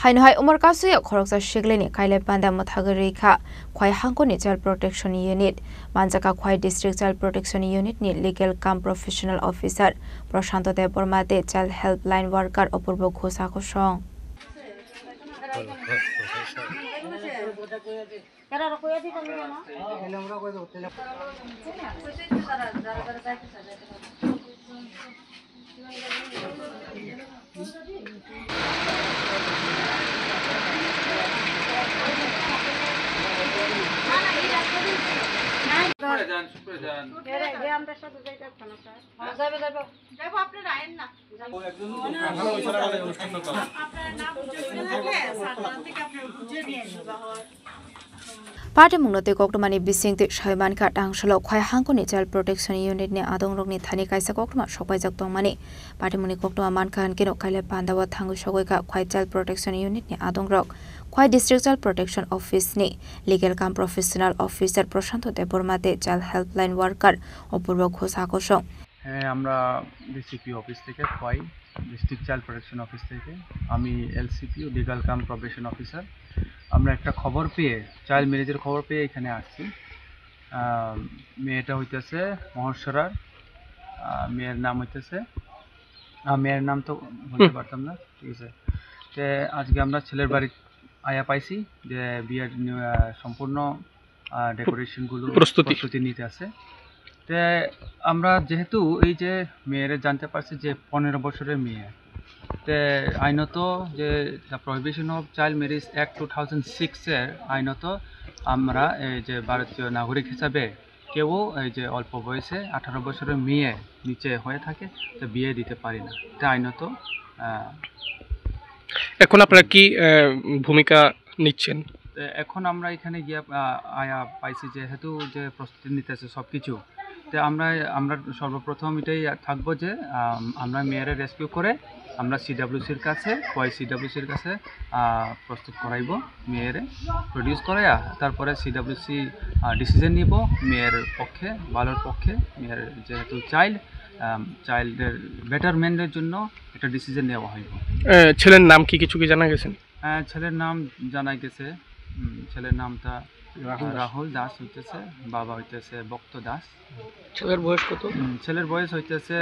Hainhai Umar Kasu Koroksa Shiglini Kaile Panda Mothagarika Kwai Hankoni Child Protection Unit Manjaka Kwai District Child Protection Unit ni Legal Cum Professional Officer Prashanto Debormade Child Helpline Worker Opurbo Ghosa Koshong Party Munote Kokmani Bising Shaiman Kat Angshalo Kwai Hankoni Child Protection Unit ni Adongrok Thani Kaisa Kokma Shopajak Tongmani Party Muni Kokma Mankan Kino Kaile Pandawa Thangu Shogoika Kwai Child Protection Unit ni Adongrok Kwai District Child Protection Office ni Legal Cum Professional Officer Prashanto Debormade Child Helpline Worker Opurbo Ghosa Koshong আমরা DCP office থেকে Khowai district child protection office থেকে আমি এলসিপিও legal কাম probation officer আমরা একটা খবর পেয়ে child ম্যারেজের খবর পেয়ে এখানে আসছি মেয়েটা হইতেছে মহর্ষরার মেয়ের নাম হইতেছে মেয়ের নাম তো বলতে পারতাম না ঠিক আছে তো আজকে আমরা ছেলের বাড়ি আয়া পাইছি যে বিয়ের সম্পূর্ণ ডেকোরেশনগুলো প্রস্তুতি নিতে আছে তে আমরা যেহেতু এই যে মেয়েরা জানতে পারছি যে 15 বছরের মেয়ে তে আইনত যে the prohibition of child marriage act 2006 এর আইনত আমরা এই যে ভারতীয় নাগরিক হিসাবে কেউ এই যে অল্প বয়সে 18 বছরের মেয়ে নিচে হয়ে থাকে তো বিয়ে দিতে পারি না তে আইনত এখন আপনারা কি ভূমিকা নিচ্ছেন এখন আমরা এখানে গিয়ে আয়া পাইছি যেহেতু যে প্রস্তুতি নিতেছে সবকিছু তো আমরা সর্বপ্রথম এটাই থাকবো যে আমরা মেয়েরে রেস্কিউ করে আমরা সিডব্লিউসির কাছে কয় সিডব্লিউসির কাছে প্রস্তুত করাইব মেয়েরে প্রডিউস করাইয়া তারপরে সিডব্লিউসি ডিসিশন নিব মেয়ের পক্ষে ভালোর পক্ষে মেয়ের যেহেতু চাইল্ডের বেটারমেন্টের জন্য একটা ডিসিশন নেওয়া হইব ছেলের নাম কি কিছু কি জানা গেছে ছেলের নাম জানা গেছে ছেলের নামটা রাহুল দাস হইতেছে বাবা হইতেছে ভক্ত দাস ছেলের বয়স কত ছেলের বয়স হইতেছে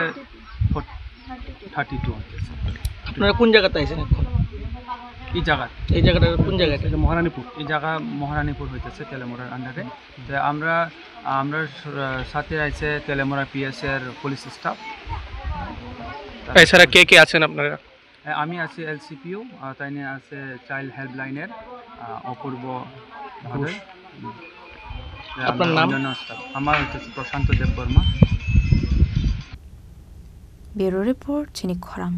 32 হইতেছে আপনারা কোন জায়গাতে আছেন এখন এই জায়গাটা কোন জায়গায় এটা মহারানীপুর এই জায়গা মহারানীপুর হইতেছে তেলেমোড়ার আন্ডারে তো আমরা সাথে আছে তেলেমোড়া পিএস এর পুলিশ স্টাফ এছাড়া কে কে আছেন আপনারা আমি আছি এলসিপিও তাই নিয়ে আছে চাইল্ড হেল্পলাইনের অপূর্ব আপনার নাম আমার হচ্ছে প্রশান্ত দেববর্মা ব্যুরো রিপোর্ট চিনি খরাম